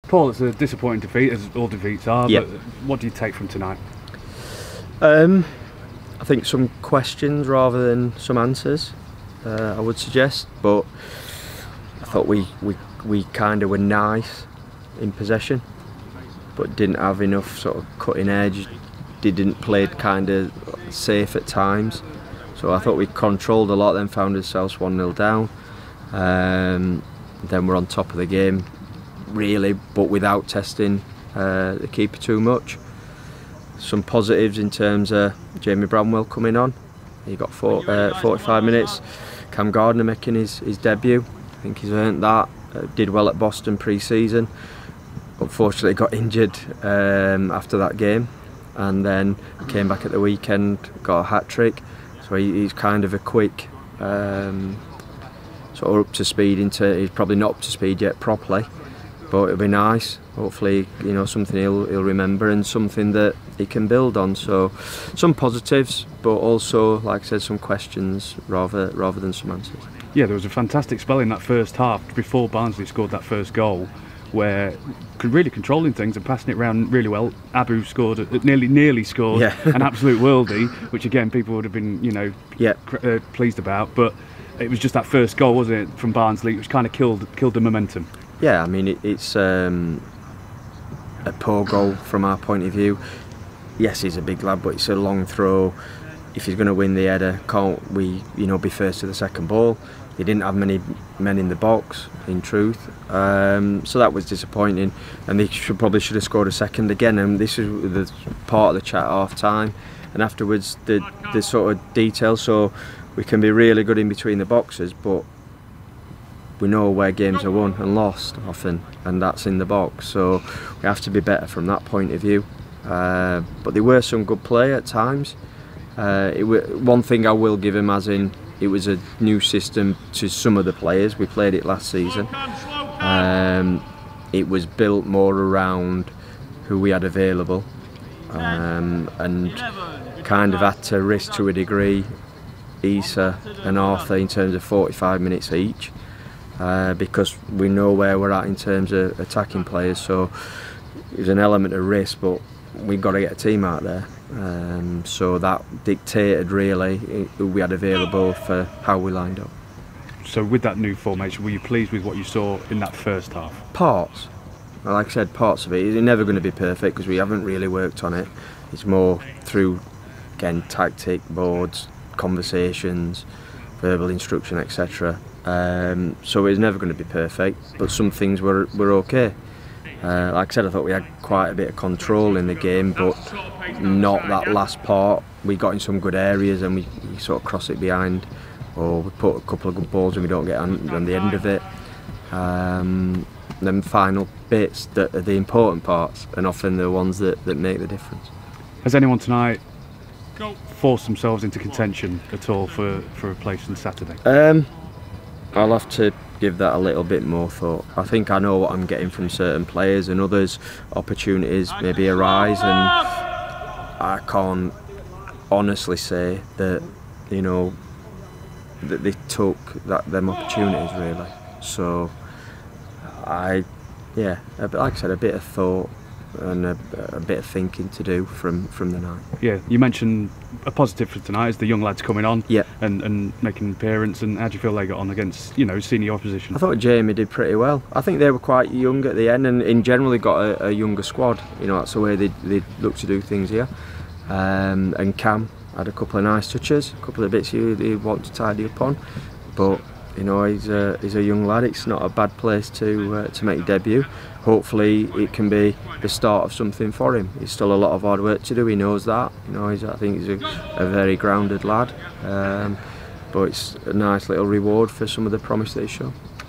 Paul, it's a disappointing defeat, as all defeats are, Yep. but what do you take from tonight? I think some questions rather than some answers, I would suggest, but I thought we kind of were nice in possession, but didn't have enough sort of cutting edge, didn't play kind of safe at times. So I thought we controlled a lot, then found ourselves 1-0 down. Then we're on top of the game, really, but without testing the keeper too much. Some positives in terms of Jamie Bramwell coming on. He got 45 minutes. Cam Gardner making his debut. I think he's earned that. Did well at Boston pre-season. Unfortunately got injured after that game, and then came back at the weekend, got a hat-trick. So he's kind of a quick sort of up to speed he's probably not up to speed yet properly, but it'll be nice. Hopefully, you know, something he'll remember and something that he can build on. So some positives, but also, like I said, some questions rather than some answers. Yeah, there was a fantastic spell in that first half before Barnsley scored that first goal, where really controlling things and passing it around really well. Abu scored, nearly scored, an absolute worldie, which again people would have been, you know, pleased about. But it was just that first goal, wasn't it, from Barnsley, which kind of killed the momentum. Yeah, I mean it's a poor goal from our point of view. Yes, he's a big lad, but it's a long throw. If he's going to win the header, can't we, you know, be first to the second ball? He didn't have many men in the box, in truth, so that was disappointing. And they probably should have scored a second again. And this is the part of the chat at half time, and afterwards the sort of details. So we can be really good in between the boxes, but we know where games are won and lost often, and that's in the box. So we have to be better from that point of view. But there were some good play at times. One thing I will give him, as in, it was a new system to some of the players. We played it last season. It was built more around who we had available, and kind of had to risk to a degree Issa and Arthur in terms of 45 minutes each, because we know where we're at in terms of attacking players. So it was an element of risk, but we've got to get a team out there. So that dictated really who we had available for how we lined up. So with that new formation, were you pleased with what you saw in that first half? Parts. Like I said, parts of it. It's never going to be perfect because we haven't really worked on it. It's more through, again, tactic, boards, conversations, verbal instruction, etc. So it's never going to be perfect, but some things were okay. Like I said, I thought we had quite a bit of control in the game, but not that last part. We got in some good areas and we sort of cross it behind, or we put a couple of good balls and we don't get on the end of it. Them final bits that are the important parts, and often the ones that make the difference. Has anyone tonight forced themselves into contention at all for a place on Saturday? I'll have to give that a little bit more thought. I think I know what I'm getting from certain players, and others opportunities maybe arise, and I can't honestly say that, you know, that they took them opportunities really. So like I said, a bit of thought and a bit of thinking to do from the night. Yeah, you mentioned a positive for tonight is the young lads coming on and making an appearance. And how do you feel they got on against, you know, senior opposition? I thought Jamie did pretty well. I think they were quite young at the end, and in general they got a younger squad. You know, that's the way they look to do things here. And Cam had a couple of nice touches, a couple of bits he wanted to tidy up on. But you know, he's a young lad. It's not a bad place to make a debut. Hopefully it can be the start of something for him. He's still a lot of hard work to do. He knows that. You know, I think he's a very grounded lad. But it's a nice little reward for some of the promise that he's shown.